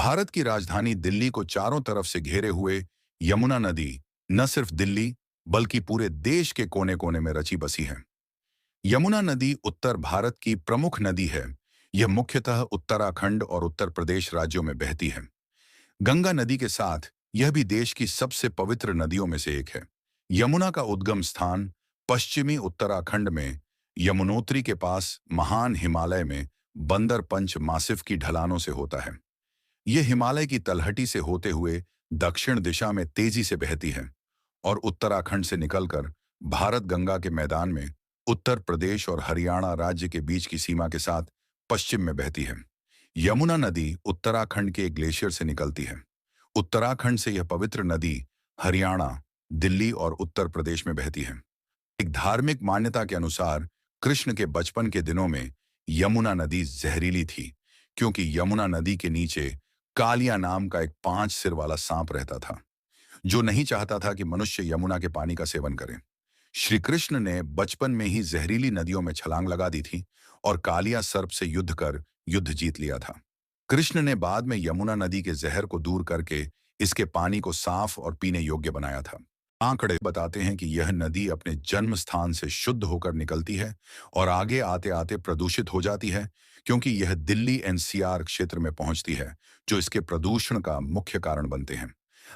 भारत की राजधानी दिल्ली को चारों तरफ से घेरे हुए यमुना नदी न सिर्फ दिल्ली बल्कि पूरे देश के कोने कोने में रची बसी है। यमुना नदी उत्तर भारत की प्रमुख नदी है। यह मुख्यतः उत्तराखंड और उत्तर प्रदेश राज्यों में बहती है। गंगा नदी के साथ यह भी देश की सबसे पवित्र नदियों में से एक है। यमुना का उद्गम स्थान पश्चिमी उत्तराखंड में यमुनोत्री के पास महान हिमालय में बंदर पंच मासिफ की ढलानों से होता है। यह हिमालय की तलहटी से होते हुए दक्षिण दिशा में तेजी से बहती है और उत्तराखंड से निकलकर भारत गंगा के मैदान में उत्तर प्रदेश और हरियाणा राज्य के बीच की सीमा के साथ पश्चिम में बहती है। यमुना नदी उत्तराखंड के एक ग्लेशियर से निकलती है। उत्तराखंड से यह पवित्र नदी हरियाणा, दिल्ली और उत्तर प्रदेश में बहती है। एक धार्मिक मान्यता के अनुसार कृष्ण के बचपन के दिनों में यमुना नदी जहरीली थी, क्योंकि यमुना नदी के नीचे कालिया नाम का एक 5 सिर वाला सांप रहता था, जो नहीं चाहता था कि मनुष्य यमुना के पानी का सेवन करें। श्री कृष्ण ने बचपन में ही जहरीली नदियों में छलांग लगा दी थी और कालिया सर्प से युद्ध कर युद्ध जीत लिया था। कृष्ण ने बाद में यमुना नदी के जहर को दूर करके इसके पानी को साफ और पीने योग्य बनाया था। आंकड़े बताते हैं कि यह नदी अपने जन्म स्थान से शुद्ध होकर निकलती है और आगे आते आते प्रदूषित हो जाती है, क्योंकि यह दिल्ली एनसीआर क्षेत्र में पहुंचती है, जो इसके प्रदूषण का मुख्य कारण बनते हैं।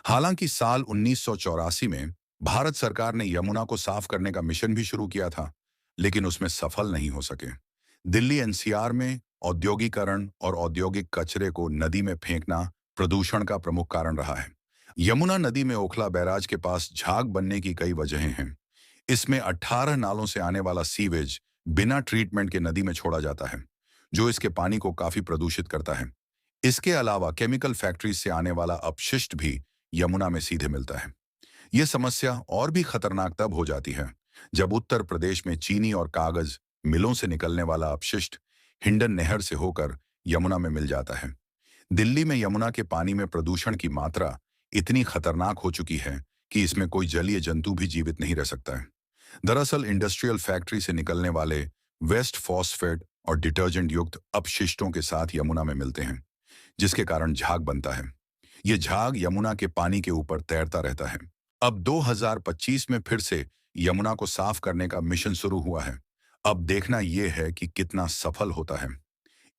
हालांकि साल 1984 में भारत सरकार ने यमुना को साफ करने का मिशन भी शुरू किया था, लेकिन उसमें सफल नहीं हो सके। दिल्ली एनसीआर में औद्योगिकरण और औद्योगिक कचरे को नदी में फेंकना प्रदूषण का प्रमुख कारण रहा है। यमुना नदी में ओखला बैराज के पास झाग बनने की कई वजहें हैं। इसमें 18 नालों से आने वाला सीवेज बिना ट्रीटमेंट के नदी में छोड़ा जाता है, जो इसके पानी को काफी प्रदूषित करता है। इसके अलावा केमिकल फैक्ट्रीज से आने वाला अपशिष्ट भी यमुना में सीधे मिलता है। यह समस्या और भी खतरनाक तब हो जाती है जब उत्तर प्रदेश में चीनी और कागज मिलों से निकलने वाला अपशिष्ट हिंडन नहर से होकर यमुना में मिल जाता है। दिल्ली में यमुना के पानी में प्रदूषण की मात्रा इतनी खतरनाक हो चुकी है कि इसमें कोई जलीय जंतु भी जीवित नहीं रह सकता है। दरअसल इंडस्ट्रियल फैक्ट्री से निकलने वाले वेस्ट फॉस्फेट और डिटर्जेंट युक्त अपशिष्टों के साथ यमुना में मिलते हैं, जिसके कारण झाग बनता है। ये झाग यमुना के पानी के ऊपर तैरता रहता है। अब 2025 में फिर से यमुना को साफ करने का मिशन शुरू हुआ है। अब देखना यह है कि कितना सफल होता है।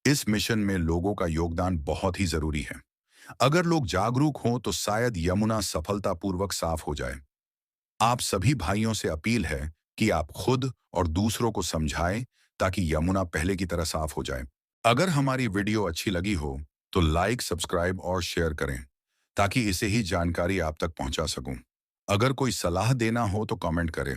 इस मिशन में लोगों का योगदान बहुत ही जरूरी है। अगर लोग जागरूक हों तो शायद यमुना सफलतापूर्वक साफ हो जाए। आप सभी भाइयों से अपील है कि आप खुद और दूसरों को समझाएं, ताकि यमुना पहले की तरह साफ हो जाए। अगर हमारी वीडियो अच्छी लगी हो तो लाइक, सब्सक्राइब और शेयर करें, ताकि इसे ही जानकारी आप तक पहुंचा सकूं। अगर कोई सलाह देना हो तो कमेंट करें।